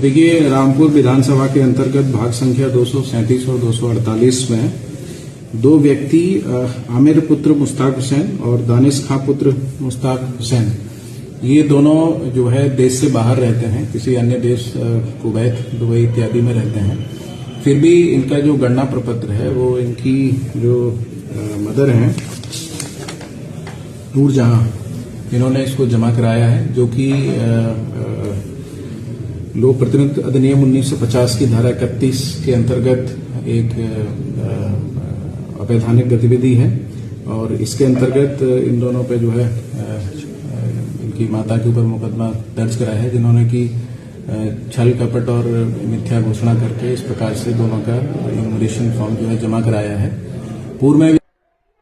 देखिए, रामपुर विधानसभा के अंतर्गत भाग संख्या 237 और 248 में दो व्यक्ति आमिर पुत्र मुश्ताक हुसैन और दानिश खां पुत्र मुश्ताक हुसैन, ये दोनों जो है देश से बाहर रहते हैं, किसी अन्य देश कुवैत, दुबई इत्यादि में रहते हैं। फिर भी इनका जो गणना प्रपत्र है वो इनकी जो मदर हैं नूरजहां, इन्होंने इसको जमा कराया है, जो कि लोक प्रतिनिधित्व अधिनियम 1950 की धारा 31 के अंतर्गत एक अवैधानिक गतिविधि है और इसके अंतर्गत इन दोनों पे जो है इनकी माता के ऊपर मुकदमा दर्ज कराया है, जिन्होंने की छल कपट और मिथ्या घोषणा करके इस प्रकार से दोनों का इन्यूमरेशन फॉर्म जो है जमा कराया है। पूर्व में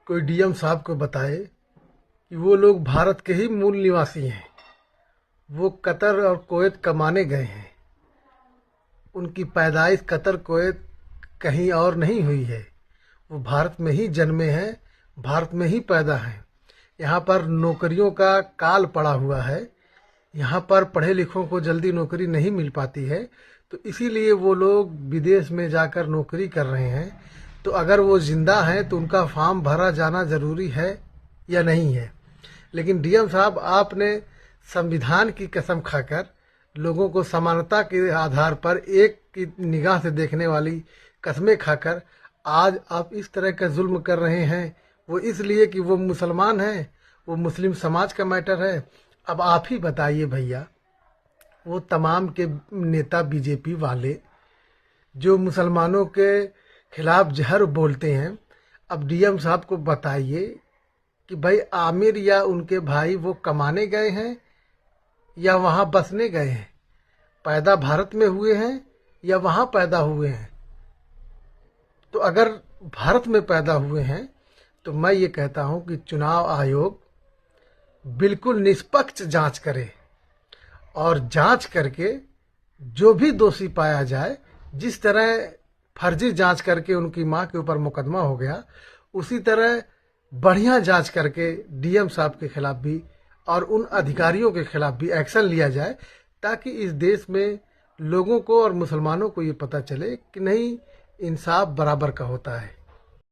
कोई डीएम साहब को बताए कि वो लोग भारत के ही मूल निवासी हैं, वो कतर और कुवैत कमाने गए हैं, उनकी पैदाइश कतर कुवैत कहीं और नहीं हुई है, वो भारत में ही जन्मे हैं, भारत में ही पैदा हैं। यहाँ पर नौकरियों का काल पड़ा हुआ है, यहाँ पर पढ़े लिखों को जल्दी नौकरी नहीं मिल पाती है, तो इसीलिए वो लोग विदेश में जाकर नौकरी कर रहे हैं। तो अगर वो जिंदा हैं तो उनका फॉर्म भरा जाना जरूरी है या नहीं है। लेकिन डीएम साहब, आपने संविधान की कसम खाकर लोगों को समानता के आधार पर एक की निगाह से देखने वाली कस्में खाकर आज आप इस तरह का जुल्म कर रहे हैं। वो इसलिए कि वो मुसलमान हैं, वो मुस्लिम समाज का मैटर है। अब आप ही बताइए भैया, वो तमाम के नेता बीजेपी वाले जो मुसलमानों के खिलाफ जहर बोलते हैं, अब डीएम साहब को बताइए कि भाई आमिर या उनके भाई वो कमाने गए हैं या वहाँ बसने गए हैं, पैदा भारत में हुए हैं या वहाँ पैदा हुए हैं। तो अगर भारत में पैदा हुए हैं तो मैं ये कहता हूँ कि चुनाव आयोग बिल्कुल निष्पक्ष जांच करे और जांच करके जो भी दोषी पाया जाए, जिस तरह फर्जी जांच करके उनकी माँ के ऊपर मुकदमा हो गया, उसी तरह बढ़िया जांच करके डीएम साहब के खिलाफ भी और उन अधिकारियों के खिलाफ भी एक्शन लिया जाए, ताकि इस देश में लोगों को और मुसलमानों को ये पता चले कि नहीं, इंसाफ बराबर का होता है।